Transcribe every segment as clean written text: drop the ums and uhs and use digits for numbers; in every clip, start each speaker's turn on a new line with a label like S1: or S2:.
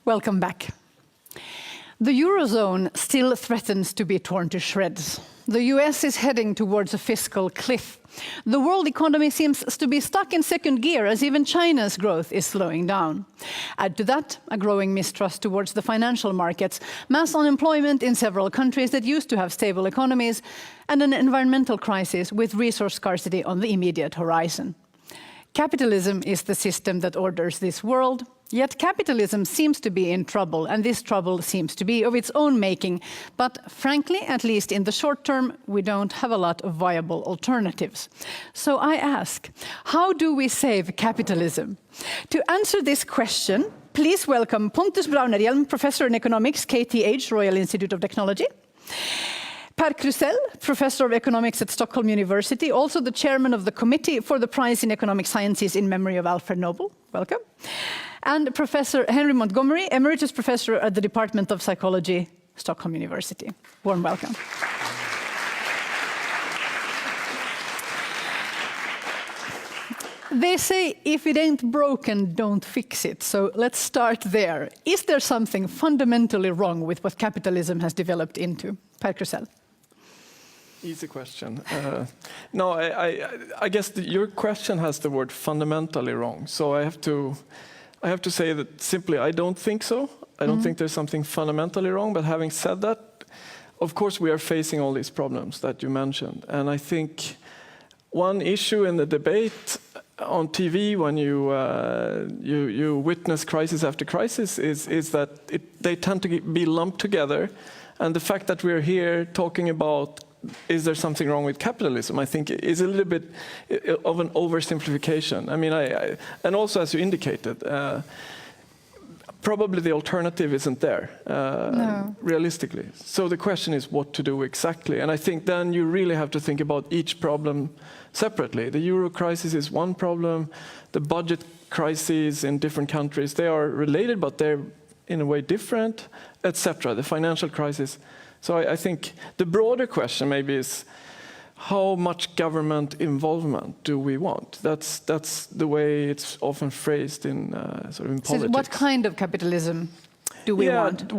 S1: Welcome back. The Eurozone still threatens to be torn to shreds. The US is heading towards a fiscal cliff. The world economy seems to be stuck in second gear as even China's growth is slowing down. Add to that a growing mistrust towards the financial markets, mass unemployment in several countries that used to have stable economies, and an environmental crisis with resource scarcity on the immediate horizon. Capitalism is the system that orders this world. Yet capitalism seems to be in trouble, and this trouble seems to be of its own making. But frankly, at least in the short term, we don't have a lot of viable alternatives. So I ask, how do we save capitalism? To answer this question, please welcome Pontus Braunerhjelm, Professor in Economics, KTH, Royal Institute of Technology. Krusel, Professor of Economics at Stockholm University, also the chairman of the Committee for the Prize in Economic Sciences in memory of Alfred Nobel. Welcome. And Professor Henry Montgomery, Emeritus Professor at the Department of Psychology, Stockholm University. Warm welcome. They say, if it ain't broken, don't fix it. So let's start there. Is there something fundamentally wrong with what capitalism has developed into? Krusel.
S2: Easy question. No, I guess your question has the word fundamentally wrong. So I have to say that simply, I don't think so. I don't think there's something fundamentally wrong. But having said that, of course, we are facing all these problems that you mentioned. And I think one issue in the debate on TV when you witness crisis after crisis is that they tend to be lumped together. And the fact that we're here talking about is there something wrong with capitalism, I think is a little bit of an oversimplification. I mean, and also as you indicated, probably the alternative isn't there, realistically. So the question is what to do exactly. And I think then you really have to think about each problem separately. The euro crisis is one problem. The budget crises in different countries, they are related, but they're in a way different, etc. The financial crisis. So I think the broader question maybe is how much government involvement do we want? That's the way it's often phrased in sort of in politics.
S1: So what kind of capitalism do we want?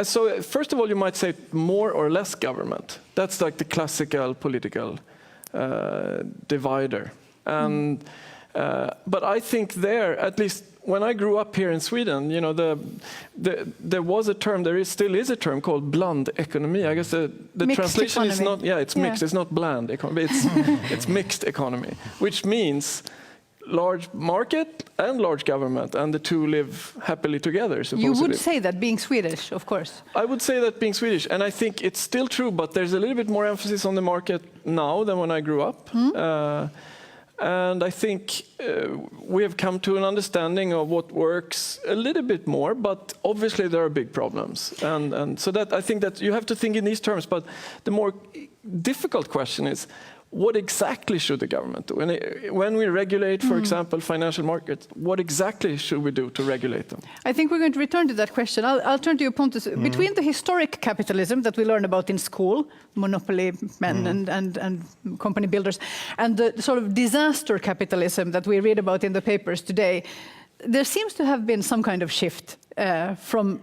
S2: So first of all, you might say more or less government. That's like the classical political divider. And but I think there, at least when I grew up here in Sweden, you know, there was a term, still is a term called blandekonomi. I guess the translation is not, it's mixed. It's not bland economy. It's mixed economy, which means large market and large government, and the two live happily together, supposedly.
S1: You would say that being Swedish, of course.
S2: I would say that being Swedish, and I think it's still true, but there's a little bit more emphasis on the market now than when I grew up. And I think we have come to an understanding of what works a little bit more, but obviously there are big problems. And so that I think that you have to think in these terms, but the more difficult question is, what exactly should the government do? And when we regulate, for example, financial markets, what exactly should we do to regulate them?
S1: I think we're going to return to that question. I'll turn to you, Pontus. Between the historic capitalism that we learn about in school, monopoly men and company builders, and the sort of disaster capitalism that we read about in the papers today, there seems to have been some kind of shift from,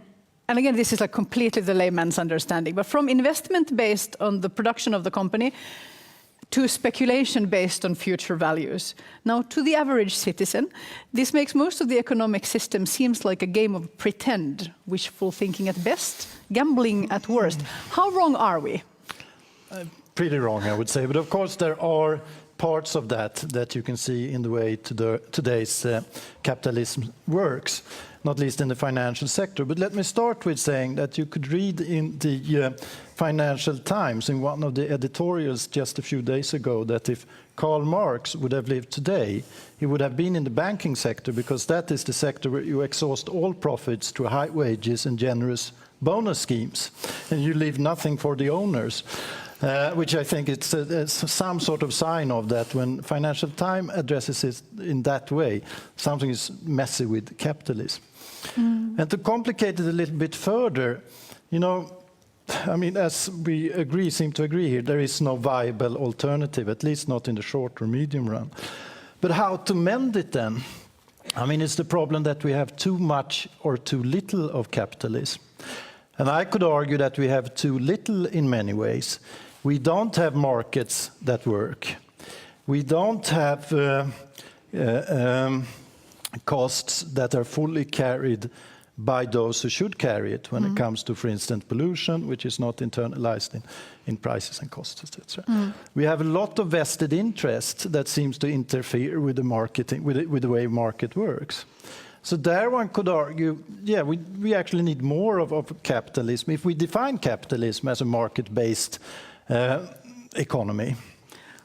S1: and again, this is like completely the layman's understanding, but from investment based on the production of the company to speculation based on future values. Now, to the average citizen, this makes most of the economic system seems like a game of pretend, wishful thinking at best, gambling at worst. How wrong are we?
S3: Pretty wrong, I would say. But of course, there are parts of that you can see in the way today's capitalism works, not least in the financial sector. But let me start with saying that you could read in the Financial Times, in one of the editorials just a few days ago, that if Karl Marx would have lived today, he would have been in the banking sector, because that is the sector where you exhaust all profits to high wages and generous bonus schemes, and you leave nothing for the owners. Which I think it's some sort of sign of that when Financial Times addresses it in that way, something is messy with capitalism. And to complicate it a little bit further, you know, I mean, as we seem to agree here, there is no viable alternative, at least not in the short or medium run. But how to mend it then? I mean, it's the problem that we have too much or too little of capitalism. And I could argue that we have too little in many ways. We don't have markets that work. We don't have costs that are fully carried by those who should carry it when it comes to, for instance, pollution, which is not internalized in prices and costs, etc. We have a lot of vested interest that seems to interfere with the marketing, with the way market works. So there one could argue, yeah, we actually need more of capitalism if we define capitalism as a market-based economy.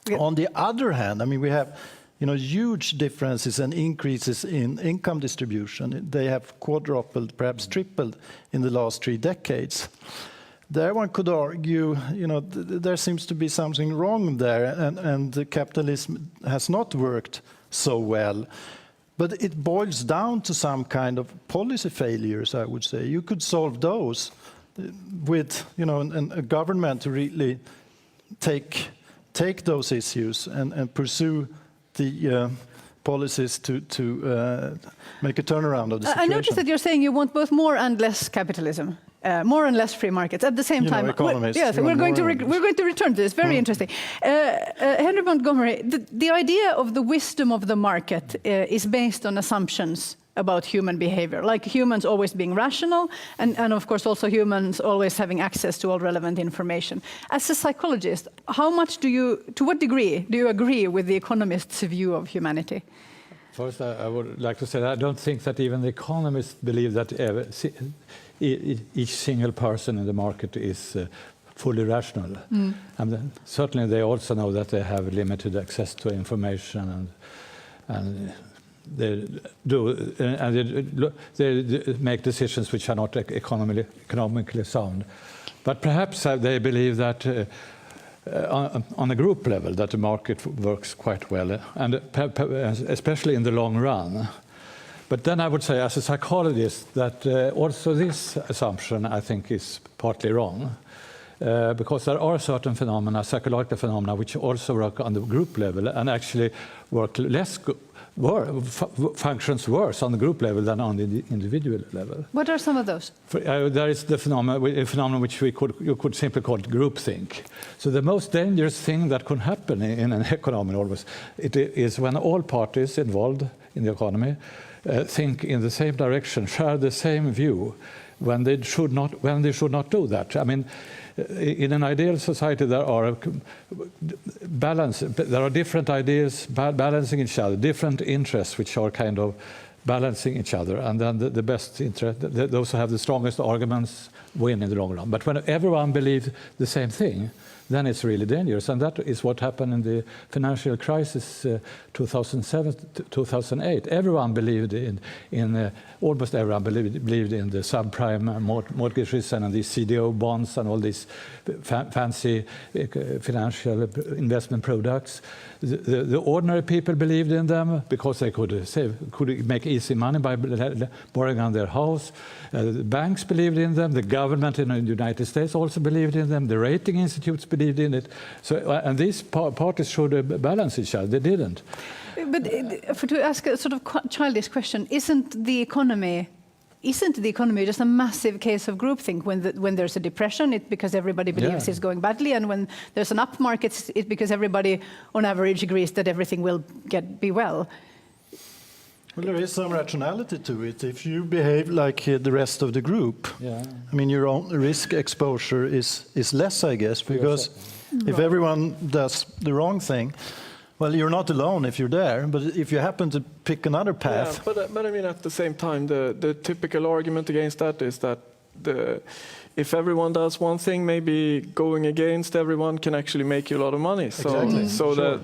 S3: Yeah. On the other hand, I mean, we have huge differences and increases in income distribution. They have quadrupled, perhaps tripled in the last 3 decades. There one could argue, there seems to be something wrong there, and the capitalism has not worked so well. But it boils down to some kind of policy failures, I would say. You could solve those with, a government to really take those issues and pursue the policies to make a turnaround of the situation.
S1: I noticed that you're saying you want both more and less capitalism. More and less free markets at the same time.
S3: Economists.
S1: Yes, we're going to return to this. Very interesting. Henry Montgomery, the idea of the wisdom of the market is based on assumptions about human behavior, like humans always being rational, and of course also humans always having access to all relevant information. As a psychologist, to what degree do you agree with the economists' view of humanity?
S4: First, I would like to say that I don't think that even the economists believe that each single person in the market is fully rational. And certainly they also know that they have limited access to information, and they make decisions which are not economically sound. But perhaps they believe that on a group level that the market works quite well, and especially in the long run. But then I would say, as a psychologist, that also this assumption, I think, is partly wrong. Because there are certain phenomena, psychological phenomena, which also work on the group level and actually work functions worse on the group level than on the individual level.
S1: What are some of those?
S4: There is the phenomenon which you could simply call groupthink. So the most dangerous thing that could happen in an economy always is when all parties involved in the economy think in the same direction, share the same view, when they should not do that. I mean, in an ideal society, there are different ideas balancing each other, different interests which are kind of balancing each other, and then the best interest, those who have the strongest arguments win in the long run. But when everyone believes the same thing, then it's really dangerous. And that is what happened in the financial crisis 2007, 2008. Everyone believed almost everyone believed in the subprime mortgages and these CDO bonds and all these fancy financial investment products. The ordinary people believed in them because they could make easy money by borrowing on their house. The banks believed in them. The government in the United States also believed in them. The rating institutes believed in it. So, and these parties should balance each other. They didn't.
S1: But to ask a sort of childish question, isn't the economy just a massive case of groupthink? When there's a depression, it's because everybody believes it's going badly, and when there's an up market, it's because everybody, on average, agrees that everything will be well.
S3: Well, there is some rationality to it. If you behave like the rest of the group, I mean, your own risk exposure is less, I guess, because if everyone does the wrong thing, well, you're not alone if you're there, but if you happen to pick another path...
S2: Yeah, but I mean, at the same time, the typical argument against that is that if everyone does one thing, maybe going against everyone can actually make you a lot of money. So,
S3: exactly.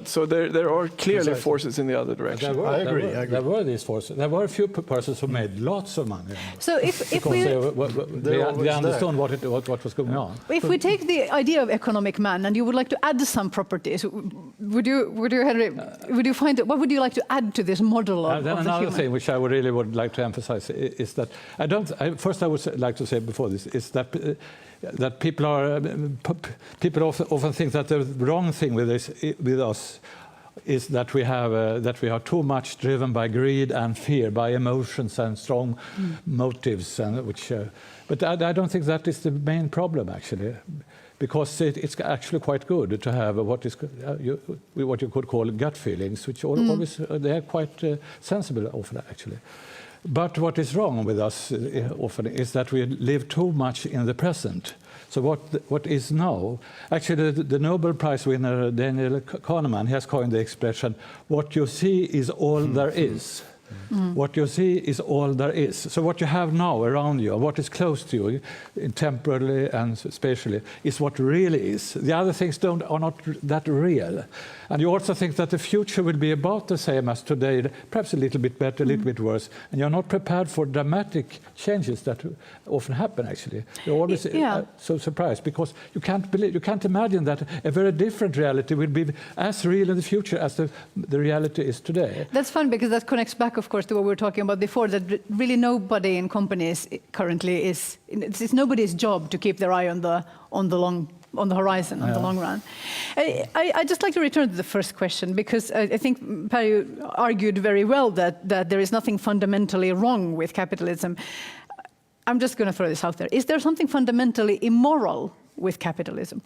S2: so there are clearly forces in the other direction.
S3: I agree.
S4: There were these forces. There were a few persons who made lots of money.
S1: So if we
S4: understood what was going on.
S1: If we take the idea of economic man, and you would like to add some properties, would you, Henry, what would you like to add to this model of the
S4: another
S1: human?
S4: thing which I really would like to emphasize is that first I would like to say before this is that people often think that the wrong thing with us is that we are too much driven by greed and fear, by emotions and strong motives, and but I don't think that is the main problem actually, because it's actually quite good to have what you could call gut feelings, which always they are quite sensible often actually. But what is wrong with us often is that we live too much in the present. So what is now? Actually, the Nobel Prize winner Daniel Kahneman has coined the expression, "What you see is all there is." What you see is all there is. So what you have now around you, what is close to you, temporally and spatially, is what really is. The other things are not that real. And you also think that the future will be about the same as today, perhaps a little bit better, a little bit worse. And you're not prepared for dramatic changes that often happen, actually. You're always so surprised, because you can't imagine that a very different reality will be as real in the future as the reality is today.
S1: That's fun, because that connects back, of course, to what we were talking about before, that really nobody in companies currently it's nobody's job to keep their eye on the horizon, on the long run. I'd just like to return to the first question, because I think Perry argued very well that there is nothing fundamentally wrong with capitalism. I'm just going to throw this out there. Is there something fundamentally immoral with capitalism?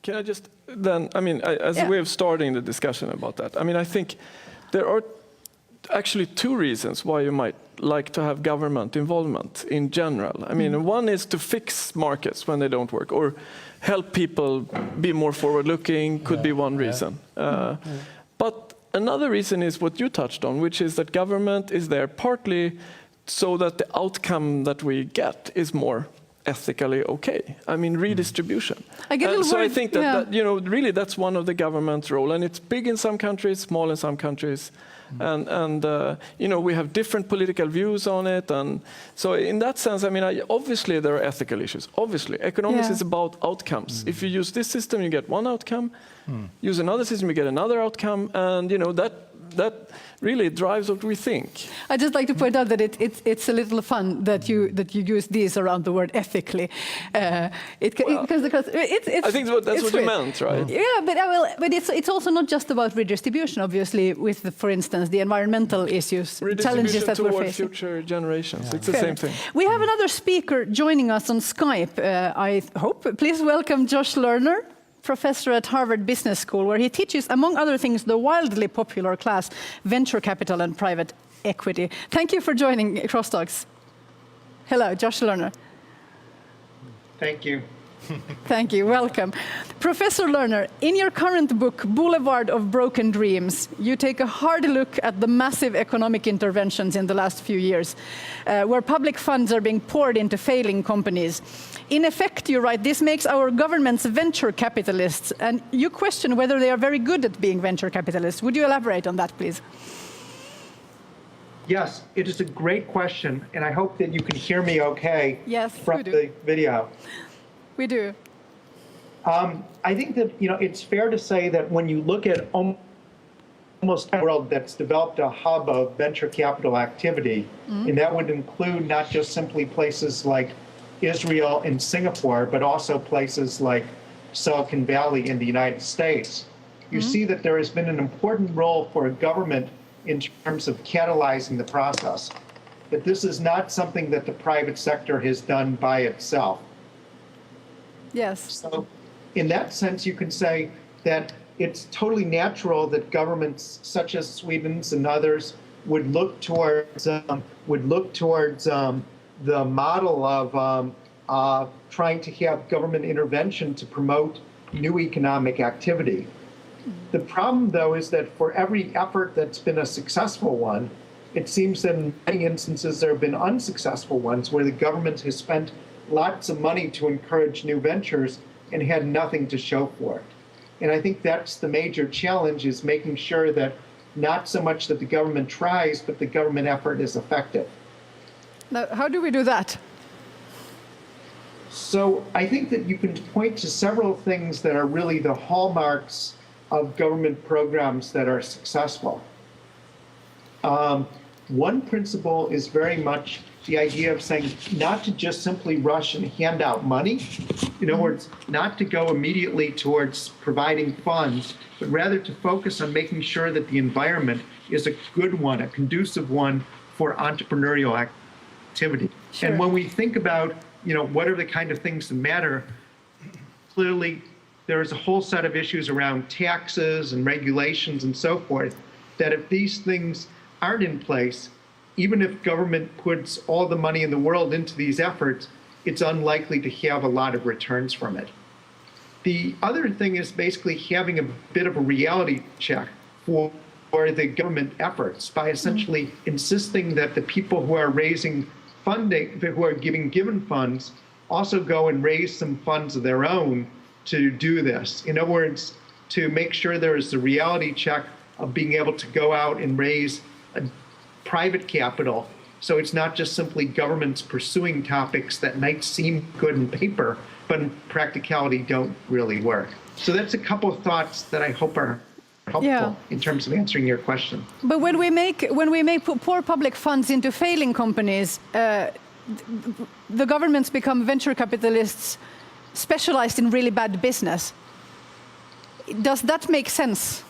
S2: Can I just then, as a way of starting the discussion about that, I think there are actually two reasons why you might like to have government involvement in general. One is to fix markets when they don't work, or help people be more forward-looking, could be one reason. But another reason is what you touched on, which is that government is there partly so that the outcome that we get is more ethically okay. Redistribution. I think that really that's one of the government's role, and it's big in some countries, small in some countries. And we have different political views on it, and so in that sense, obviously there are ethical issues. Obviously, economics is about outcomes. If you use this system, you get one outcome. Use another system, you get another outcome, and that really drives what we think.
S1: I'd just like to point out that it's a little fun that you use these around the word ethically.
S2: I think that's what you meant, right?
S1: Yeah, but it's also not just about redistribution. Obviously, with for instance the environmental issues, challenges that we're facing.
S2: Future generations. It's the same thing.
S1: We have another speaker joining us on Skype. I hope. Please welcome Josh Lerner, professor at Harvard Business School, where he teaches, among other things, the wildly popular class Venture Capital and Private Equity. Thank you for joining Crosstalks. Hello, Josh Lerner.
S5: Thank you.
S1: Thank you. Welcome. Professor Lerner, in your current book, Boulevard of Broken Dreams, you take a hard look at the massive economic interventions in the last few years, where public funds are being poured into failing companies. In effect, you write, this makes our governments venture capitalists, and you question whether they are very good at being venture capitalists. Would you elaborate on that, please?
S5: Yes, it is a great question, and I hope that you can hear me okay from the video.
S1: We do.
S5: I think that it's fair to say that when you look at almost a world that's developed a hub of venture capital activity, and that would include not just simply places like Israel and Singapore, but also places like Silicon Valley in the United States, you see that there has been an important role for a government in terms of catalyzing the process. That this is not something that the private sector has done by itself.
S1: Yes.
S5: So in that sense, you can say that it's totally natural that governments such as Sweden's and others would look towards the model of trying to have government intervention to promote new economic activity. The problem, though, is that for every effort that's been a successful one, it seems that in many instances there have been unsuccessful ones where the government has spent lots of money to encourage new ventures and had nothing to show for it. And I think that's the major challenge, is making sure that not so much that the government tries, but the government effort is effective.
S1: Now, how do we do that?
S5: So I think that you can point to several things that are really the hallmarks of government programs that are successful. One principle is very much the idea of saying not to just simply rush and hand out money. In other words, not to go immediately towards providing funds, but rather to focus on making sure that the environment is a good one, a conducive one for entrepreneurial activity.
S1: Sure.
S5: And when we think about, what are the kind of things that matter, clearly there is a whole set of issues around taxes and regulations and so forth, that if these things aren't in place, even if government puts all the money in the world into these efforts, it's unlikely to have a lot of returns from it. The other thing is basically having a bit of a reality check for the government efforts by essentially insisting that the people who are raising funding, who are given funds, also go and raise some funds of their own to do this. In other words, to make sure there is the reality check of being able to go out and raise a private capital. So it's not just simply governments pursuing topics that might seem good in paper, but in practicality don't really work. So that's a couple of thoughts that I hope are helpful in terms of answering your question.
S1: But when we pour public funds into failing companies, the governments become venture capitalists specialized in really bad business. Does that make sense?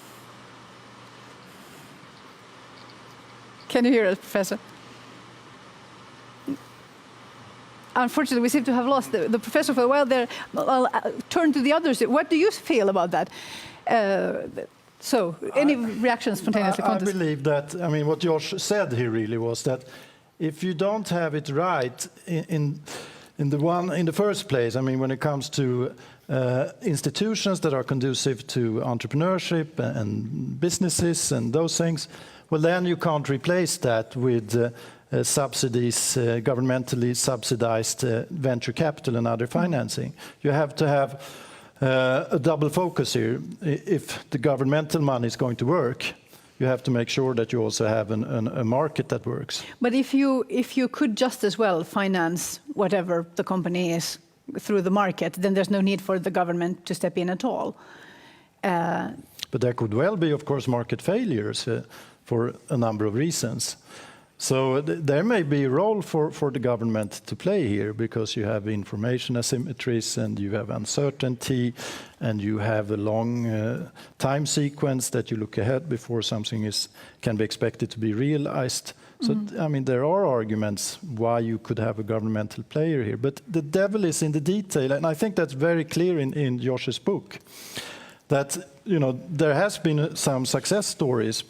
S1: Can you hear us, Professor? Unfortunately, we seem to have lost the professor for a while there. I'll turn to the others. What do you feel about that? Any reactions spontaneously?
S3: I believe that, what Josh said here really was that if you don't have it right in the first place, when it comes to institutions that are conducive to entrepreneurship and businesses and those things, well, then you can't replace that with subsidies, governmentally subsidized venture capital and other financing. You have to have a double focus here. If the governmental money is going to work, you have to make sure that you also have a market that works.
S1: But if you could just as well finance whatever the company is through the market, then there's no need for the government to step in at all.
S3: But there could well be, of course, market failures for a number of reasons. So there may be a role for the government to play here, because you have information asymmetries and you have uncertainty and you have a long time sequence that you look ahead before something can be expected to be realized. So, there are arguments why you could have a governmental player here. But the devil is in the detail, and I think that's very clear in Josh's book. That, there has been some success stories,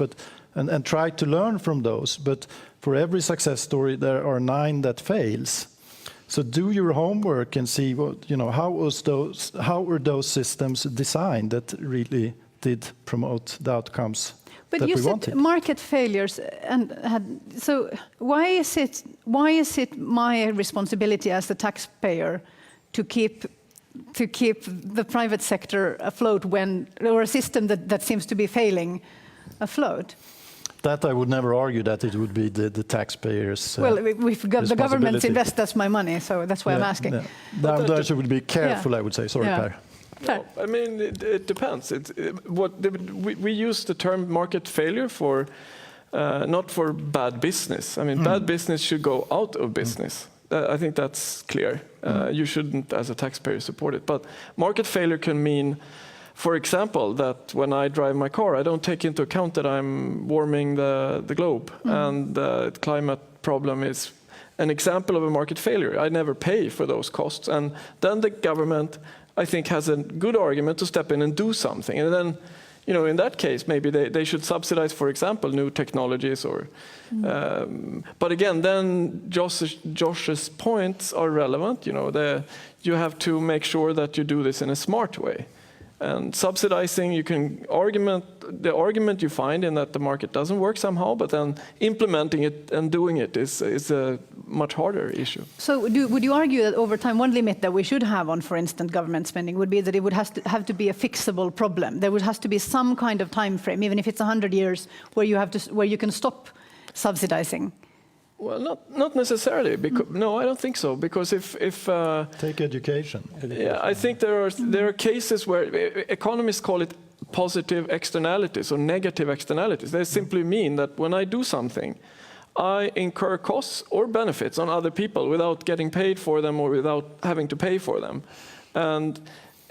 S3: and try to learn from those. But for every success story, there are 9 that fails. So do your homework and see how were those systems designed that really did promote the outcomes
S1: but
S3: that
S1: you
S3: we
S1: said
S3: wanted.
S1: Market failures, so why is it my responsibility as the taxpayer to keep the private sector afloat or a system that seems to be failing afloat?
S3: That I would never argue that it would be the taxpayers.
S1: Well, the government invests, that's my money, so that's why I'm asking.
S3: There should be careful, I would say. Sorry, Per.
S2: No, it depends. We use the term market failure for not for bad business. Bad business should go out of business. I think that's clear. You shouldn't, as a taxpayer, support it. But market failure can mean, for example, that when I drive my car, I don't take into account that I'm warming the globe, and the climate problem is an example of a market failure. I never pay for those costs, and then the government, I think, has a good argument to step in and do something. And then, in that case, maybe they should subsidize, for example, new technologies. But again, then Josh's points are relevant. You have to make sure that you do this in a smart way. And subsidizing, the argument you find in that the market doesn't work somehow, but then implementing it and doing it is a much harder issue.
S1: So would you argue that over time one limit that we should have on, for instance, government spending would be that it would have to be a fixable problem? There has to be some kind of time frame, even if it's 100 years, where you can stop subsidizing?
S2: Well, not necessarily. No, I don't think so. Because if
S3: take education.
S2: Yeah, I think there are cases where economists call it positive externalities or negative externalities. They simply mean that when I do something, I incur costs or benefits on other people without getting paid for them or without having to pay for them. And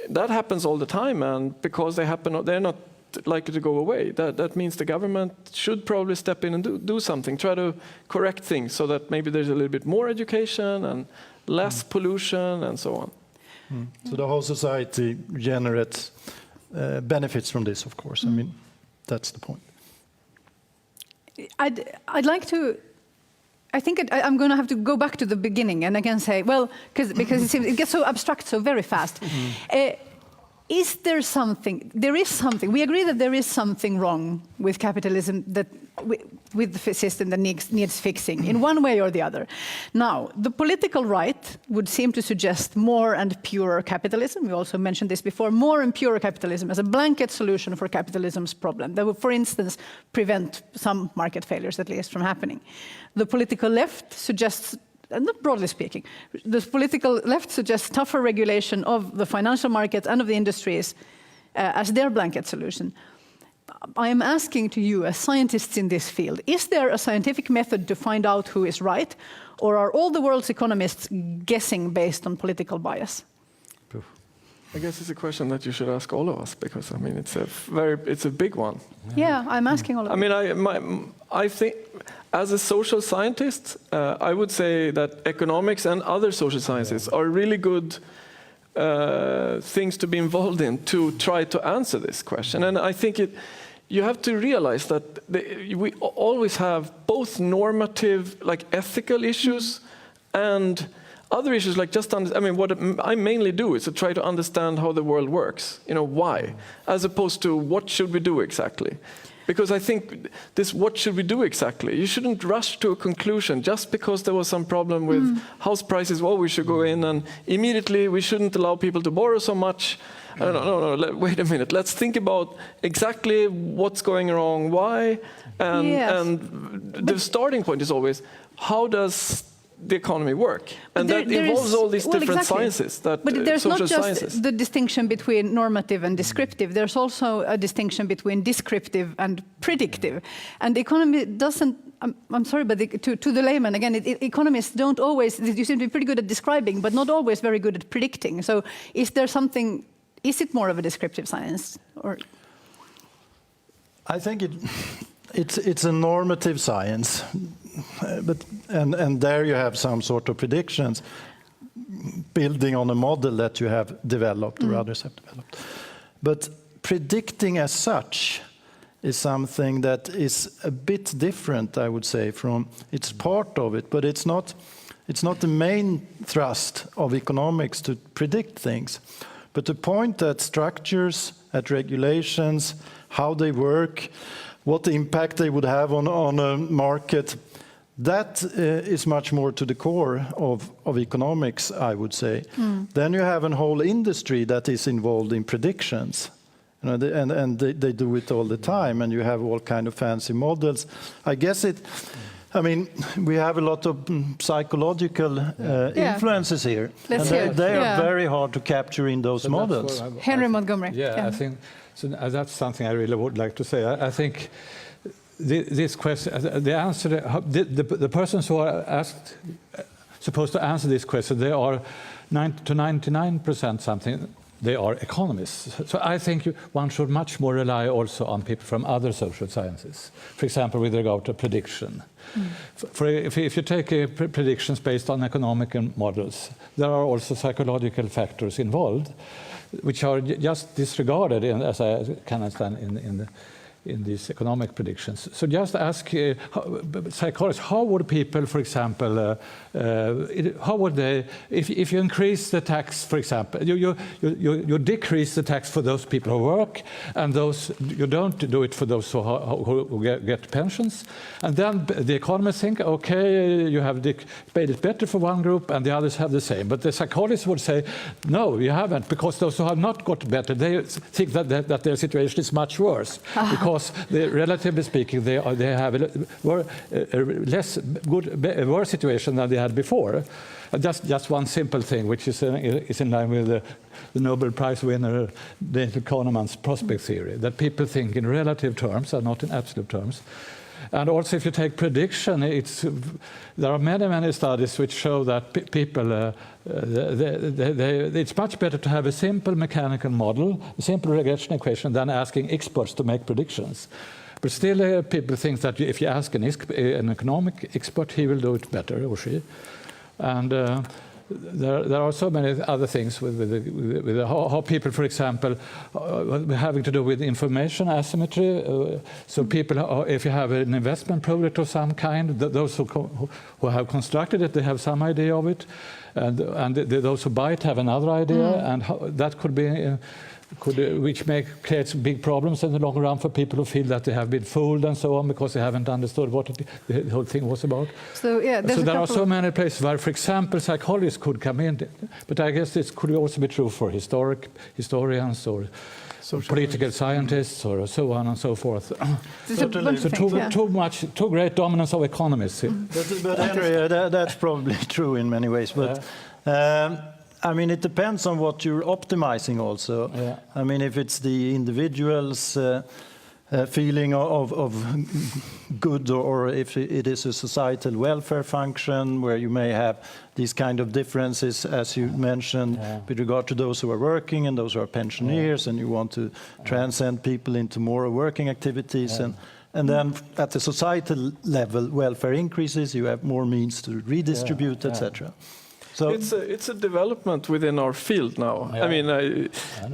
S2: that happens all the time, and because they happen, they're not likely to go away. That means the government should probably step in and do something, try to correct things so that maybe there's a little bit more education and less pollution and so on.
S3: So the whole society generates benefits from this, of course. I mean, that's the point.
S1: I'd like to. I think I'm going to have to go back to the beginning and again say, well, because it gets so abstract so very fast. Is there something? There is something. We agree that there is something wrong with capitalism, that with the system that needs fixing in one way or the other. Now, the political right would seem to suggest more and purer capitalism. We also mentioned this before. More and purer capitalism as a blanket solution for capitalism's problem that would, for instance, prevent some market failures at least from happening. The political left suggests, not broadly speaking, the political left suggests tougher regulation of the financial markets and of the industries as their blanket solution. I am asking to you, as scientists in this field, is there a scientific method to find out who is right, or are all the world's economists guessing based on political bias?
S2: I guess it's a question that you should ask all of us, because I mean it's a big one.
S1: Yeah, I'm asking all of you.
S2: I mean, I think as a social scientist, I would say that economics and other social sciences are really good things to be involved in to try to answer this question. And I think you have to realize that we always have both normative, like ethical issues, and other issues like what I mainly do is to try to understand how the world works, why, as opposed to what should we do exactly. Because I think this what should we do exactly, you shouldn't rush to a conclusion just because there was some problem with house prices, well, we should go in and immediately we shouldn't allow people to borrow so much. No, wait a minute, let's think about exactly what's going wrong, why, and the starting point is always, how does the economy work? And that involves all these different sciences,
S1: but there's not just the distinction between normative and descriptive. There's also a distinction between descriptive and predictive. And the economy doesn't, I'm sorry, but to the layman, again, economists don't always, you seem to be pretty good at describing, but not always very good at predicting. So is there something, is it more of a descriptive science? Or?
S3: I think it's a normative science. And there you have some sort of predictions building on a model that you have developed or others have developed. But predicting as such is something that is a bit different, I would say, from it's part of it, but it's not the main thrust of economics to predict things. But the point that structures, at regulations, how they work, what the impact they would have on a market, that is much more to the core of economics, I would say. Then you have a whole industry that is involved in predictions, and they do it all the time, and you have all kind of fancy models. I guess we have a lot of psychological influences here, and they are very hard to capture in those models.
S1: Henry Montgomery.
S4: I think so. That's something I really would like to say. I think this question, the answer, the persons who are supposed to answer this question, they are 99% something. They are economists. So I think one should much more rely also on people from other social sciences. For example, with regard to prediction. If you take predictions based on economic models, there are also psychological factors involved, which are just disregarded, as I can understand, in these economic predictions. So just ask psychologists, how would people, for example, how would they, if you increase the tax, for example, you decrease the tax for those people who work, and you don't do it for those who get pensions, and then the economists think, okay, you have made it better for one group, and the others have the same. But the psychologists would say, no, you haven't, because those who have not got better, they think that their situation is much worse. Because relatively speaking, they have a less good, worse situation than they had before. Just one simple thing, which is in line with the Nobel Prize winner Daniel Kahneman's prospect theory, that people think in relative terms and not in absolute terms. And also, if you take prediction, there are many studies which show that people, it's much better to have a simple mechanical model, a simple regression equation, than asking experts to make predictions. But still, people think that if you ask an economic expert, he will do it better, or she. And there are so many other things with how people, for example, having to do with information asymmetry. So people, if you have an investment project of some kind, those who have constructed it, they have some idea of it, and those who buy it have another idea, and that could be. Which creates big problems in the long run for people who feel that they have been fooled and so on because they haven't understood what the whole thing was about.
S1: So
S4: there are so many places where, for example, psychologists could come in, but I guess this could also be true for historians or political scientists or so on and so forth.
S1: So
S4: too great dominance of economists.
S3: But Henry, that's probably true in many ways. But I mean, it depends on what you're optimizing also.
S4: Yeah.
S3: I mean, if it's the individual's feeling of good, or if it is a societal welfare function where you may have these kind of differences, as you mentioned, with regard to those who are working and those who are pensioners, and you want to transcend people into more working activities. And then at the societal level, welfare increases, you have more means to redistribute, etc. So
S2: it's a development within our field now.
S4: Yeah.
S2: I mean,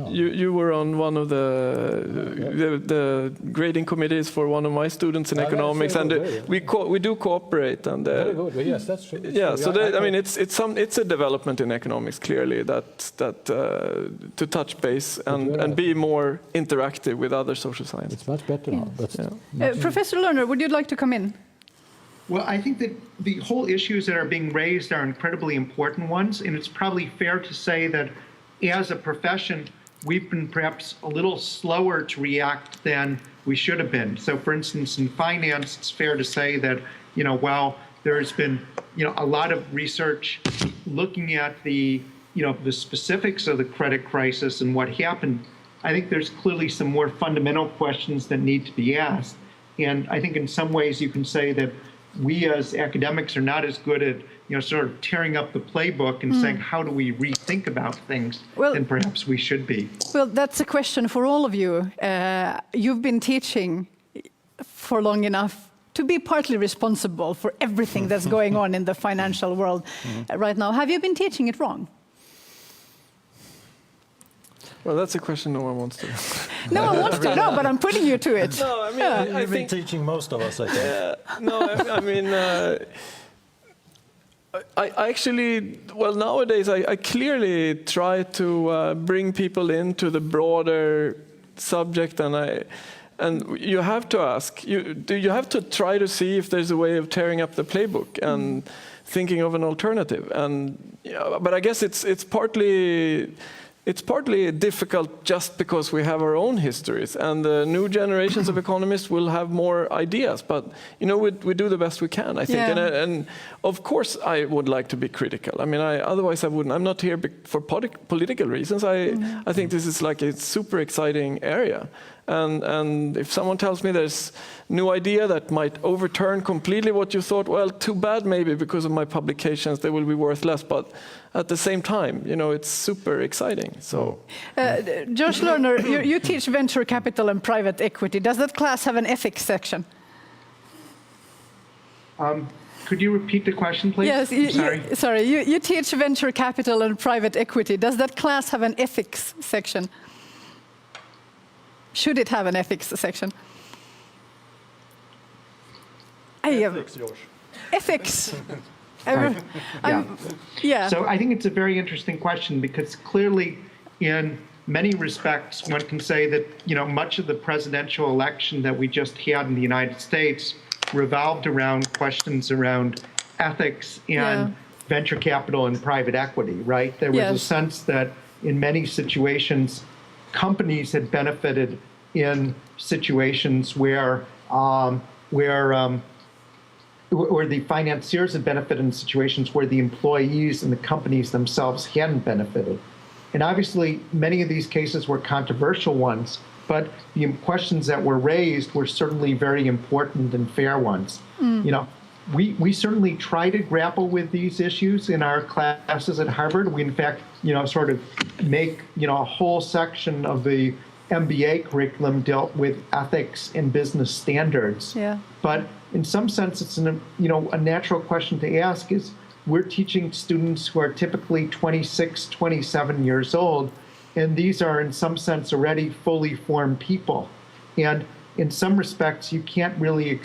S2: you were on one of the grading committees for one of my students in economics, and we do cooperate. And
S4: very good. Well, yes, that's true.
S2: Yeah, so I mean, it's a development in economics clearly that to touch base and be more interactive with other social sciences.
S4: It's much better now.
S1: Professor Lerner, would you like to come in?
S5: Well, I think that the whole issues that are being raised are incredibly important ones, and it's probably fair to say that as a profession, we've been perhaps a little slower to react than we should have been. So, for instance, in finance, it's fair to say that, while there's been, a lot of research looking at the specifics of the credit crisis and what happened, I think there's clearly some more fundamental questions that need to be asked. And I think in some ways you can say that we as academics are not as good at, sort of tearing up the playbook and saying, how do we rethink about things than perhaps we should be?
S1: Well, that's a question for all of you. You've been teaching for long enough to be partly responsible for everything that's going on in the financial world right now. Have you been teaching it wrong?
S2: Well, that's a question no one wants to.
S1: No one wants to know, but I'm putting you to it.
S2: No, I mean,
S3: you've been teaching most of us, I think.
S2: No, I mean, I actually, well, nowadays I clearly try to bring people into the broader subject, and you have to ask, you have to try to see if there's a way of tearing up the playbook and thinking of an alternative. And but I guess it's partly difficult just because we have our own histories, and the new generations of economists will have more ideas. But we do the best we can, I think.
S1: Yeah.
S2: And of course, I would like to be critical. I mean, otherwise I wouldn't. I'm not here for political reasons. I think this is like a super exciting area. And if someone tells me there's new idea that might overturn completely what you thought, well, too bad maybe, because of my publications they will be worth less. But at the same time, it's super exciting. So,
S1: Josh Lerner, you teach venture capital and private equity. Does that class have an ethics section?
S5: Could you repeat the question, please?
S1: Yes, sorry. You teach venture capital and private equity. Does that class have an ethics section? Should it have an ethics section?
S3: Ethics, George.
S1: Ethics.
S5: Yeah. So I think it's a very interesting question, because clearly, in many respects, one can say that much of the presidential election that we just had in the United States revolved around questions around ethics and venture capital and private equity. Right? There was a sense that in many situations, companies had benefited in situations where the financiers had benefited in situations where the employees and the companies themselves hadn't benefited. And obviously, many of these cases were controversial ones, but the questions that were raised were certainly very important and fair ones. You know, we certainly try to grapple with these issues in our classes at Harvard. We, in fact, you know, sort of make, you know, a whole section of the MBA curriculum dealt with ethics and business standards.
S1: Yeah.
S5: But in some sense, it's a natural question to ask is, we're teaching students who are typically 26, 27 years old, and these are in some sense already fully formed people. And in some respects, you can't really, in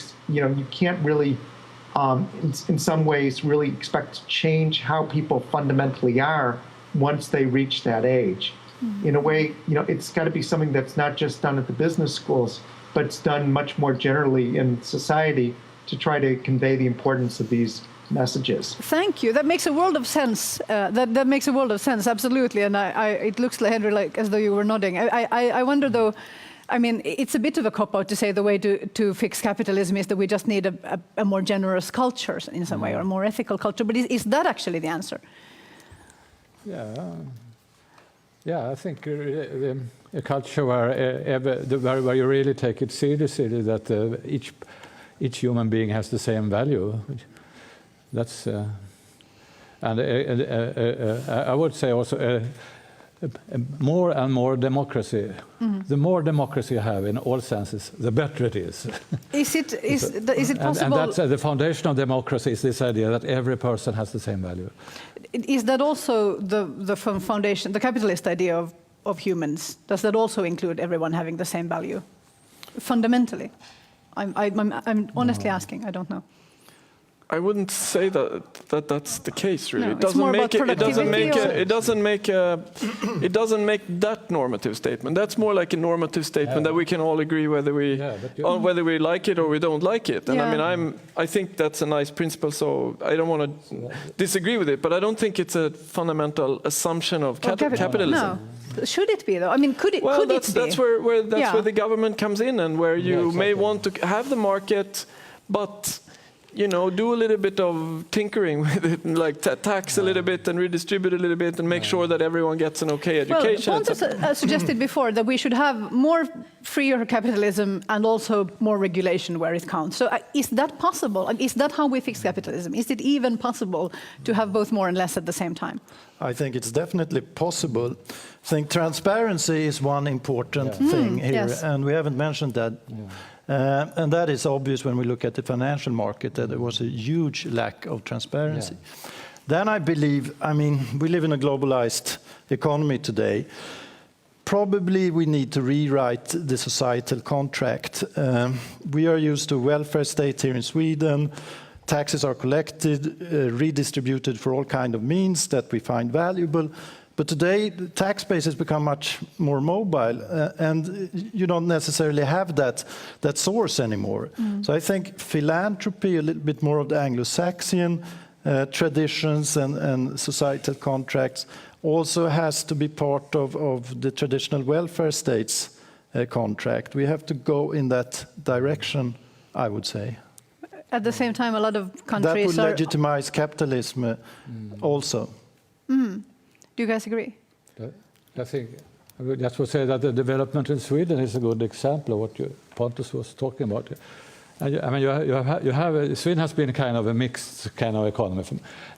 S5: some ways, really expect to change how people fundamentally are once they reach that age. In a way, you know, it's got to be something that's not just done at the business schools, but it's done much more generally in society to try to convey the importance of these messages.
S1: Thank you. That makes a world of sense. That makes a world of sense, absolutely. And it looks, Henry, like as though you were nodding. I wonder, though, I mean, it's a bit of a cop-out to say the way to fix capitalism is that we just need a more generous culture in some way, or a more ethical culture. But is that actually the answer?
S4: Yeah, I think a culture where you really take it seriously, that each human being has the same value. That's and I would say also more and more democracy. The more democracy you have in all senses, the better it is.
S1: Is it possible?
S4: And that's the foundation of democracy, is this idea that every person has the same value.
S1: Is that also the foundation, the capitalist idea of humans? Does that also include everyone having the same value? Fundamentally, I'm honestly asking. I don't know.
S2: I wouldn't say that that's the case, really.
S1: No,
S2: it doesn't make that normative statement. That's more like a normative statement that we can all agree whether we like it or we don't like it. And I mean, I think that's a nice principle. So I don't want to disagree with it, but I don't think it's a fundamental assumption of capitalism.
S1: No. Should it be, though? I mean, could it?
S2: Well,
S1: could
S2: that's where the government comes in, and where you may want to have the market, but you know, do a little bit of tinkering with it, and like tax a little bit and redistribute a little bit and make sure that everyone gets an okay education.
S1: Well, Pontus suggested before that we should have more freer capitalism and also more regulation where it counts. So is that possible? Is that how we fix capitalism? Is it even possible to have both more and less at the same time?
S3: I think it's definitely possible. I think transparency is one important thing here, and we haven't mentioned that. And that is obvious when we look at the financial market, that there was a huge lack of transparency. Then I believe, I mean, we live in a globalized economy today. Probably we need to rewrite the societal contract. We are used to welfare state here in Sweden. Taxes are collected, redistributed for all kinds of means that we find valuable. But today, the tax base has become much more mobile, and you don't necessarily have that source anymore. So I think philanthropy, a little bit more of the Anglo-Saxon traditions and societal contracts, also has to be part of the traditional welfare states contract. We have to go in that direction, I would say.
S1: At the same time, a lot of countries
S3: that would legitimize capitalism also.
S1: Do you guys agree?
S4: I think I would just would say that the development in Sweden is a good example of what Pontus was talking about. I mean, Sweden has been kind of a mixed kind of economy,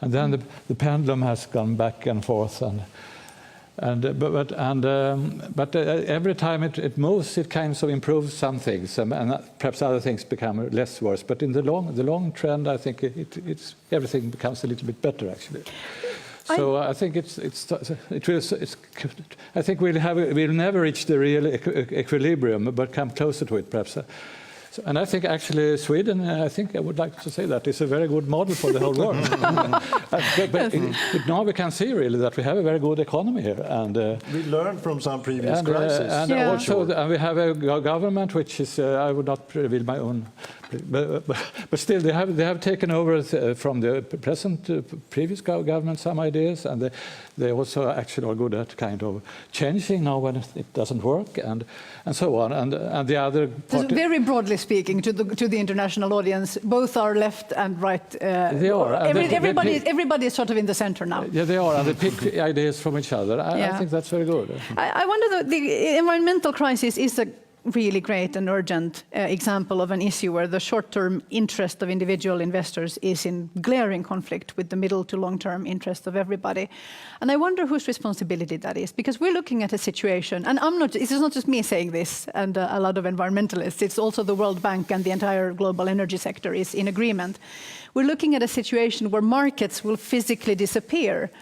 S4: and then the pendulum has gone back and forth, but every time it moves, it kind of improves some things, and perhaps other things become less worse. But in the long trend, I think everything becomes a little bit better, actually. So I think I think we'll never reach the real equilibrium, but come closer to it, perhaps. And I think actually Sweden, I think I would like to say that, is a very good model for the whole world. But now we can see really that we have a very good economy here, and
S3: we learned from some previous crises.
S4: And also we have a government which is, I would not reveal my own But still, they have taken over from the previous government some ideas, and they also actually are good at kind of changing now when it doesn't work, and so on. And the other part,
S1: very broadly speaking, to the international audience, both are left and right.
S4: They are.
S1: Everybody is sort of in the center now.
S4: Yeah, they are, and they pick ideas from each other. I think that's very good.
S1: I wonder, the environmental crisis is a really great and urgent example of an issue where the short-term interest of individual investors is in glaring conflict with the middle to long-term interest of everybody. And I wonder whose responsibility that is, because we're looking at a situation, and this is not just me saying this and a lot of environmentalists, it's also the World Bank and the entire global energy sector is in agreement. We're looking at a situation where markets will physically disappear.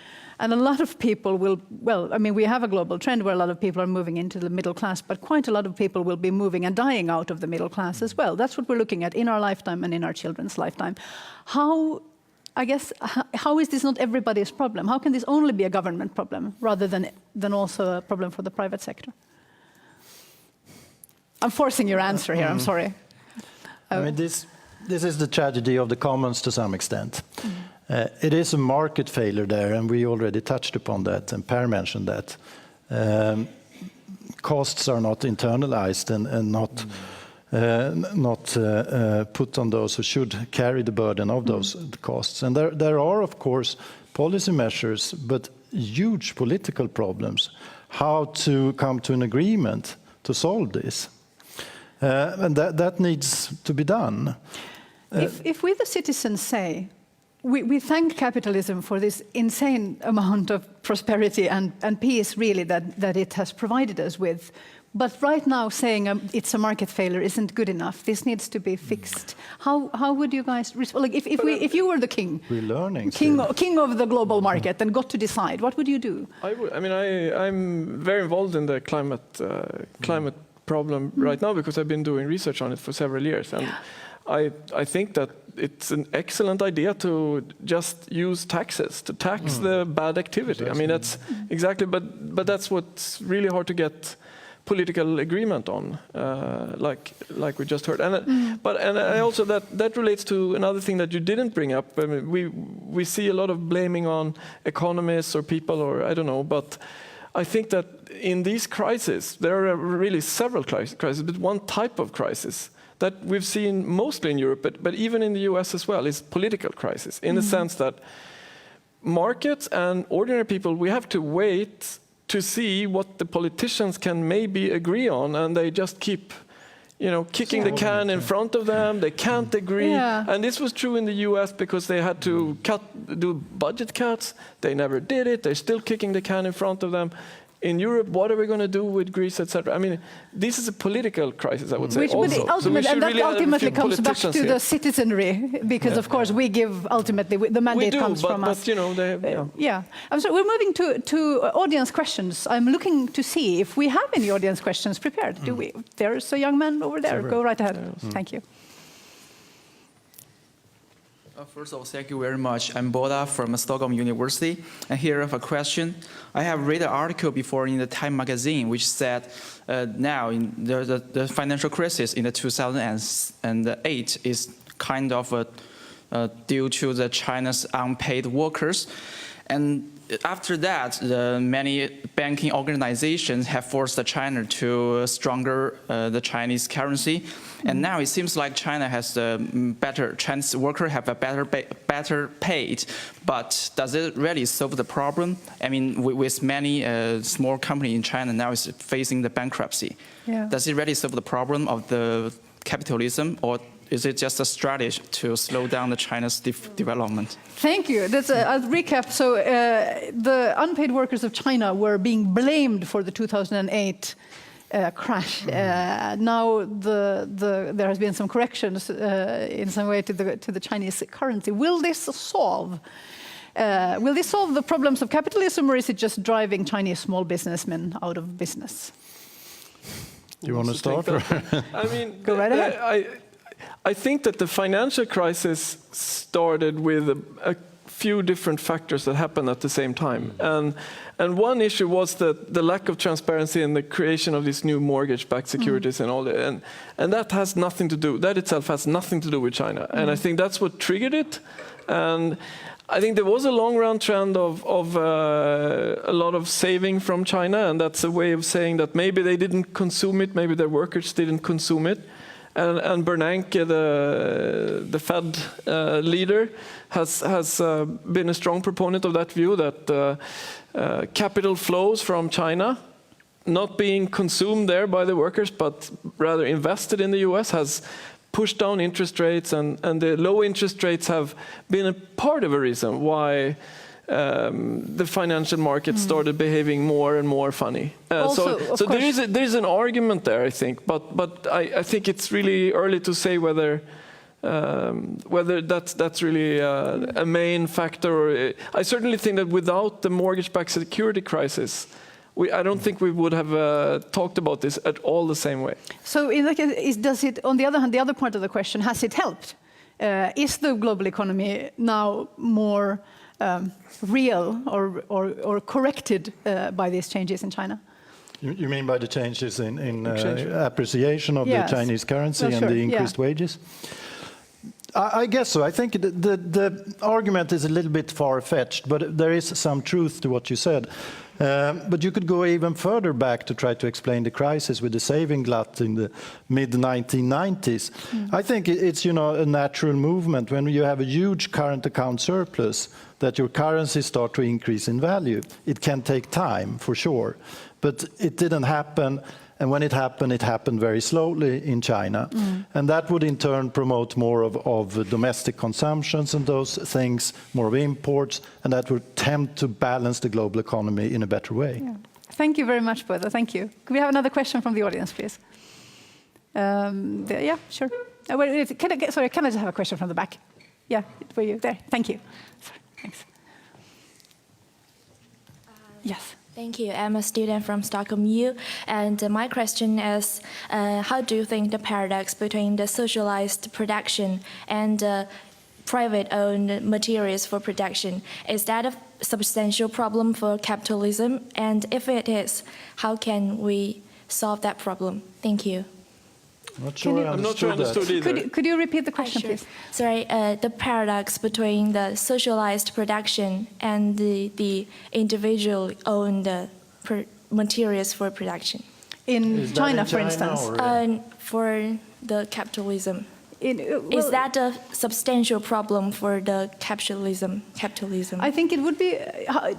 S1: And a lot of people will, we have a global trend where a lot of people are moving into the middle class, but quite a lot of people will be moving and dying out of the middle class as well. That's what we're looking at in our lifetime and in our children's lifetime. How is this not everybody's problem? How can this only be a government problem rather than also a problem for the private sector? I'm forcing your answer here, I'm sorry.
S3: I mean, this is the tragedy of the commons to some extent. It is a market failure there, and we already touched upon that, and Per mentioned that. Costs are not internalized and not put on those who should carry the burden of those costs. And there are, of course, policy measures, but huge political problems. How to come to an agreement to solve this. And that needs to be done.
S1: If we, the citizens, say, we thank capitalism for this insane amount of prosperity and peace, really, that it has provided us with. But right now, saying it's a market failure isn't good enough. This needs to be fixed. How would you guys respond? Like, if you were the king,
S3: we're learning,
S1: king of the global market, and got to decide, what would you do?
S2: I'm very involved in the climate problem right now because I've been doing research on it for several years, and I think that it's an excellent idea to just use taxes to tax the bad activity. I mean, that's exactly, but that's what's really hard to get political agreement on, like we just heard. And I also that relates to another thing that you didn't bring up. I mean, we see a lot of blaming on economists or people, or I don't know, but I think that in these crises there are really several crises, but one type of crisis that we've seen mostly in Europe, but even in the US as well, is political crisis, in the sense that markets and ordinary people, we have to wait to see what the politicians can maybe agree on, and they just keep kicking the can in front of them. They can't agree. Yeah. And this was true in the US because they had to do budget cuts. They never did it. They're still kicking the can in front of them. In Europe, what are we going to do with Greece, etc.? I mean, this is a political crisis, I would say.
S1: Ultimately comes back to the citizenry, because of course we give ultimately the mandate comes from us. I'm sorry, we're moving to audience questions. I'm looking to see if we have any audience questions prepared. Do we? There's a young man over there. Go right ahead. Thank you.
S6: First of all, thank you very much. I'm Boda from Stockholm University, and here I have a question. I have read an article before in the Time magazine which said now in the financial crisis in the 2008 is kind of due to the China's unpaid workers, and after that, many banking organizations have forced China to stronger the Chinese currency. And now it seems like China has Chinese workers have a better paid. But does it really solve the problem? I mean, with many small companies in China now is facing the bankruptcy. Yeah. Does it really solve the problem of the capitalism, or is it just a strategy to slow down the China's development?
S1: Thank you. I'll recap. So the unpaid workers of China were being blamed for the 2008 crash. Now there has been some corrections in some way to the Chinese currency. Will this solve the problems of capitalism, or is it just driving Chinese small businessmen out of business?
S3: Do you want to start?
S2: I mean,
S1: go right ahead.
S2: I think that the financial crisis started with a few different factors that happened at the same time. And one issue was the lack of transparency in the creation of these new mortgage-backed securities and all that. And that has nothing to do, that itself has nothing to do with China. And I think that's what triggered it. And I think there was a long-run trend of a lot of saving from China, and that's a way of saying that maybe they didn't consume it, maybe their workers didn't consume it. And Bernanke, the Fed leader, has been a strong proponent of that view that capital flows from China, not being consumed there by the workers, but rather invested in the US, has pushed down interest rates, and the low interest rates have been a part of a reason why the financial market started behaving more and more funny. So there is an argument there, I think, but I think it's really early to say whether that's really a main factor. I certainly think that without the mortgage-backed security crisis, I don't think we would have talked about this at all the same way.
S1: So in that case, does it, on the other hand, the other part of the question, has it helped? Is the global economy now more real or corrected by these changes in China?
S3: You mean by the changes in appreciation of the Chinese currency and the increased wages? I guess so. I think the argument is a little bit far-fetched, but there is some truth to what you said. But you could go even further back to try to explain the crisis with the saving glut in the mid-1990s. I think it's a natural movement when you have a huge current account surplus that your currencies start to increase in value. It can take time, for sure, but it didn't happen. And when it happened very slowly in China. And that would in turn promote more of domestic consumptions and those things, more of imports, and that would tend to balance the global economy in a better way.
S1: Yeah. Thank you very much, Bodo. Thank you. Could we have another question from the audience, please? Yeah, sure. Can I just have a question from the back? Yeah, were you there? Thank you. Sorry, thanks. Yes.
S7: Thank you. I'm a student from Stockholm U, and my question is, how do you think the paradox between the socialized production and private-owned materials for production, is that a substantial problem for capitalism? And if it is, how can we solve that problem? Thank you.
S2: I'm not sure I understood either.
S1: Could you repeat the question, please?
S7: Sorry, the paradox between the socialized production and the individual-owned materials for production.
S1: In China, for instance?
S7: For the capitalism. Is that a substantial problem for the capitalism? I think
S1: it would be...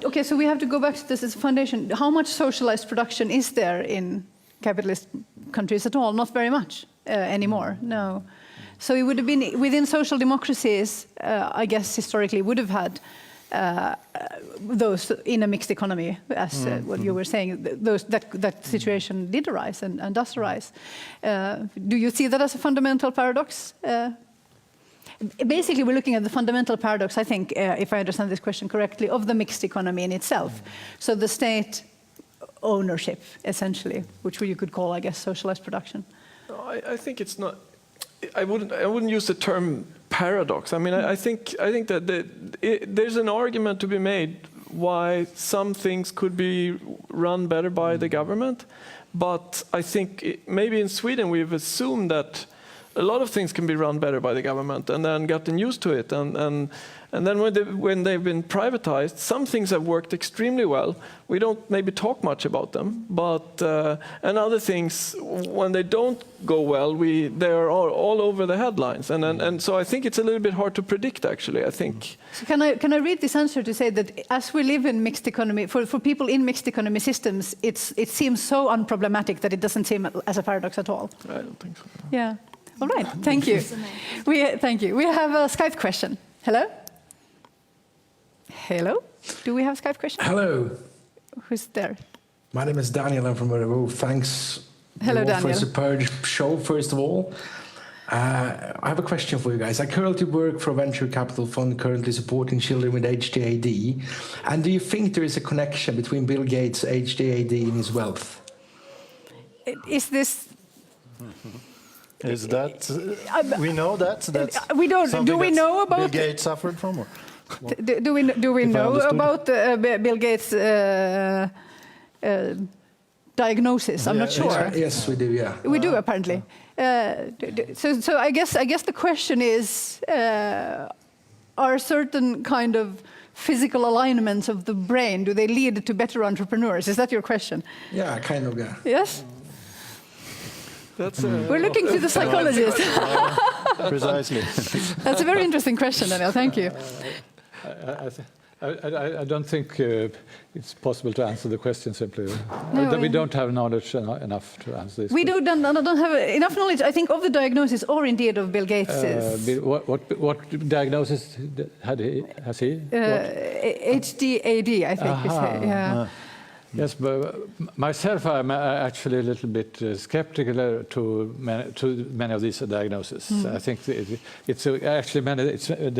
S1: Okay, so we have to go back to this as a foundation. How much socialized production is there in capitalist countries at all? Not very much anymore, no. So it would have been within social democracies, I guess historically would have had those in a mixed economy, as what you were saying, that situation did arise and does arise. Do you see that as a fundamental paradox? Basically, we're looking at the fundamental paradox, I think, if I understand this question correctly, of the mixed economy in itself. So the state ownership, essentially, which you could call, I guess, socialized production.
S2: I think it's not. I wouldn't use the term paradox. I mean, I think that there's an argument to be made why some things could be run better by the government, but I think maybe in Sweden we've assumed that a lot of things can be run better by the government, and then gotten used to it, and then when they've been privatized, some things have worked extremely well. We don't maybe talk much about them, but and other things, when they don't go well, they are all over the headlines, and so I think it's a little bit hard to predict. Actually, I think.
S1: So can I read this answer to say that as we live in mixed economy, for people in mixed economy systems, it seems so unproblematic that it doesn't seem as a paradox at all.
S2: I don't think so.
S1: Yeah. All right. Thank you. Thank you. We have a Skype question. Hello. Hello? Do we have a Skype question?
S8: Hello.
S1: Who's there?
S8: My name is Daniel. I'm from Örebro. Thanks for a superb show, first of all. I have a question for you guys. I currently work for a venture capital fund currently supporting children with HDAD. And do you think there is a connection between Bill Gates' HDAD and his wealth?
S1: Is this...
S3: Is that... we know that? That's
S1: we don't. Do we know about...
S3: Bill Gates suffered from? Or?
S1: Do we know about Bill Gates' diagnosis? I'm not sure.
S8: Yes, we do. Yeah,
S1: we do apparently. So I guess the question is: are certain kind of physical alignments of the brain, do they lead to better entrepreneurs? Is that your question?
S8: Yeah, kind of. Yeah.
S1: Yes.
S2: We're
S1: looking to the psychologist.
S3: Precisely.
S1: That's a very interesting question, Daniel. Thank you.
S4: I don't think it's possible to answer the question simply.
S1: No,
S4: we don't have knowledge enough to answer this.
S1: We don't have enough knowledge, I think, of the diagnosis or indeed of Bill Gates'.
S4: What diagnosis has he?
S1: HDAD, I think we say. Yeah.
S4: Yes, but myself, I'm actually a little bit skeptical to many of these diagnoses. I think it's actually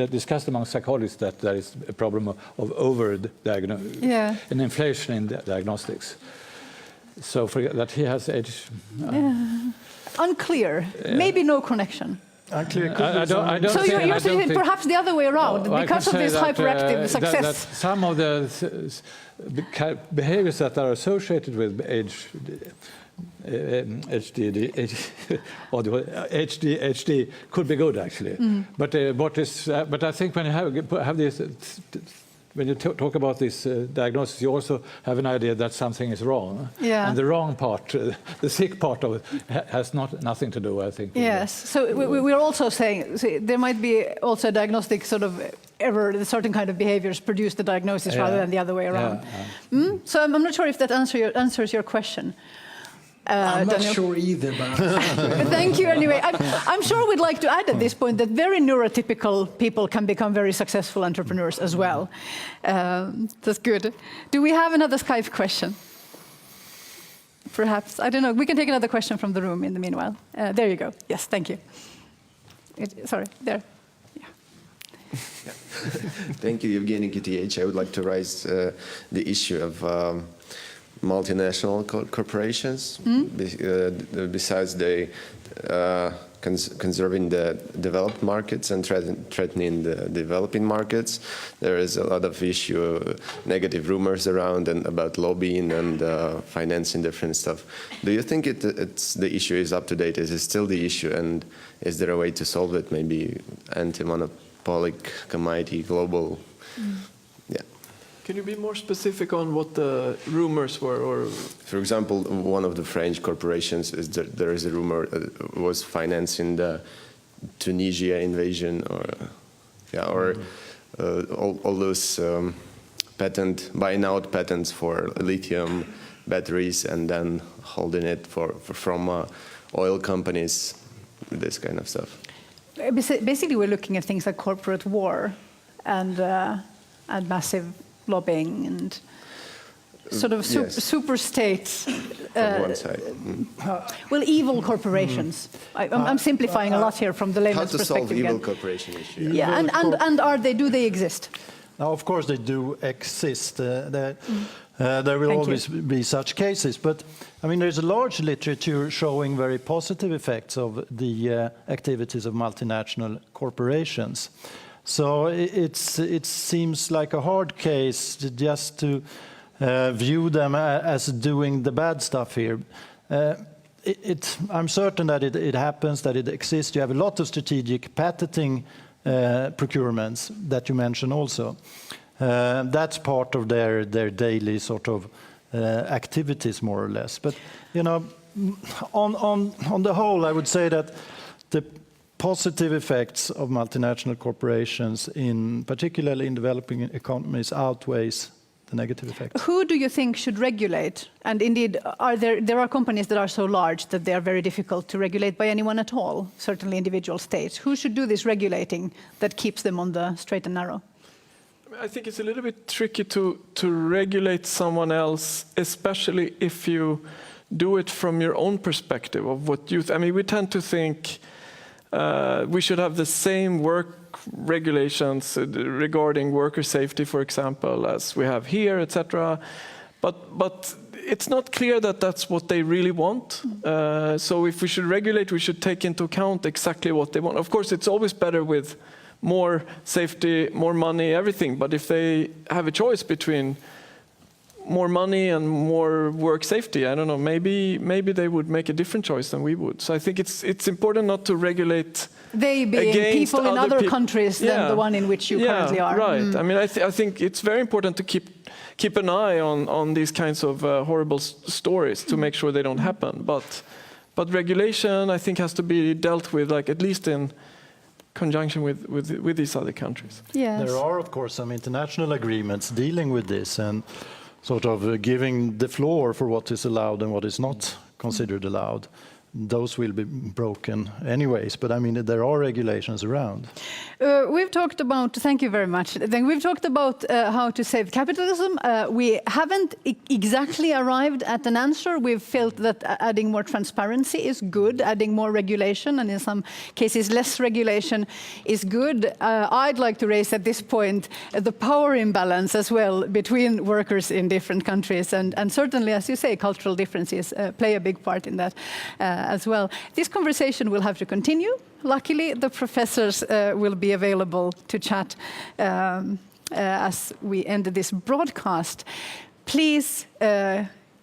S4: discussed among psychologists that there is a problem of over-diagnosis, an inflation in diagnostics. So that he has age.
S1: Unclear. Maybe no connection.
S3: Unclear.
S1: So you're saying perhaps the other way around, because of this hyperactive success.
S4: That some of the behaviors that are associated with HDHD could be good actually. But I think when you have this. When you talk about this diagnosis, you also have an idea that something is wrong.
S1: Yeah.
S4: And the wrong part, the sick part of it, has nothing to do, I think.
S1: Yes. So we're also saying there might be also a diagnostic sort of error, that certain kind of behaviors produce the diagnosis rather than the other way around. So I'm not sure if that answers your question.
S8: I'm not sure either, but
S1: thank you anyway. I'm sure we'd like to add at this point that very neurotypical people can become very successful entrepreneurs as well. That's good. Do we have another Skype question? Perhaps, I don't know. We can take another question from the room in the meanwhile. There you go. Yes, thank you. Sorry, there. Yeah.
S9: Thank you, Evgeny KTH. I would like to raise the issue of multinational corporations. Besides they conserving the developed markets and threatening the developing markets, there is a lot of negative rumors around and about lobbying and financing different stuff. Do you think the issue is up to date? Is it still the issue, and is there a way to solve it? Maybe anti-monopolic committee, global.
S2: Can you be more specific on what the rumors were? Or
S9: for example, one of the French corporations there is a rumor was financing the Tunisia invasion, or all those buying out patents for lithium batteries and then holding it from oil companies, this kind of stuff.
S1: Basically, we're looking at things like corporate war and massive lobbying and sort of super states.
S9: From one side.
S1: Well, evil corporations. I'm simplifying a lot here from the layman's perspective.
S9: How to solve evil corporation issue?
S1: Yeah, and do they exist?
S3: Now, of course, they do exist. There will always be such cases, but I mean, there's a large literature showing very positive effects of the activities of multinational corporations. So it seems like a hard case just to view them as doing the bad stuff here. I'm certain that it happens, that it exists. You have a lot of strategic patenting procurements that you mentioned also. That's part of their daily sort of activities, more or less. But you know, on the whole, I would say that the positive effects of multinational corporations, particularly in developing economies, outweighs the negative effects.
S1: Who do you think should regulate? And indeed, there are companies that are so large that they are very difficult to regulate by anyone at all, certainly individual states. Who should do this regulating that keeps them on the straight and narrow?
S2: I think it's a little bit tricky to regulate someone else, especially if you do it from your own perspective of what you... I mean, we tend to think we should have the same work regulations regarding worker safety, for example, as we have here, etc. But it's not clear that that's what they really want. So if we should regulate, we should take into account exactly what they want. Of course, it's always better with more safety, more money, everything. But if they have a choice between more money and more work safety, I don't know, maybe they would make a different choice than we would. So I think it's important not to regulate.
S1: They being people in other countries than the one in which you currently are.
S2: Right. I mean, I think it's very important to keep an eye on these kinds of horrible stories to make sure they don't happen. But regulation, I think, has to be dealt with, like, at least in conjunction with these other countries.
S1: Yes.
S3: There are, of course, some international agreements dealing with this and sort of giving the floor for what is allowed and what is not considered allowed. Those will be broken anyways, but I mean, there are regulations around.
S1: We've talked about, thank you very much. Then we've talked about how to save capitalism. We haven't exactly arrived at an answer. We've felt that adding more transparency is good, adding more regulation, and in some cases less regulation is good. I'd like to raise at this point the power imbalance as well between workers in different countries, and certainly, as you say, cultural differences play a big part in that as well. This conversation will have to continue. Luckily, the professors will be available to chat as we end this broadcast. Please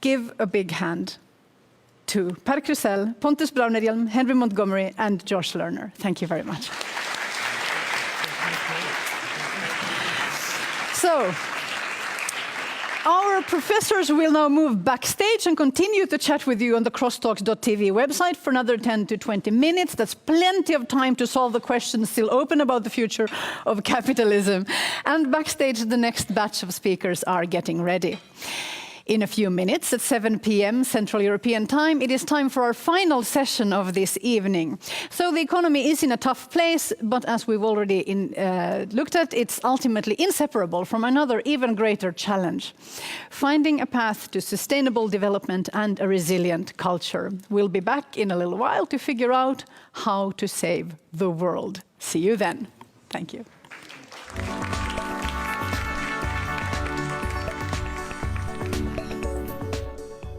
S1: give a big hand to Per Krusel, Pontus Braunerhjelm, Henry Montgomery, and George Lerner. Thank you very much. So, our professors will now move backstage and continue to chat with you on the crosstalks.tv website for another 10 to 20 minutes. That's plenty of time to solve the questions still open about the future of capitalism. And backstage, the next batch of speakers are getting ready. In a few minutes, at 7 p.m. Central European Time, it is time for our final session of this evening. So the economy is in a tough place, but as we've already looked at, it's ultimately inseparable from another even greater challenge: finding a path to sustainable development and a resilient culture. We'll be back in a little while to figure out how to save the world. See you then. Thank you.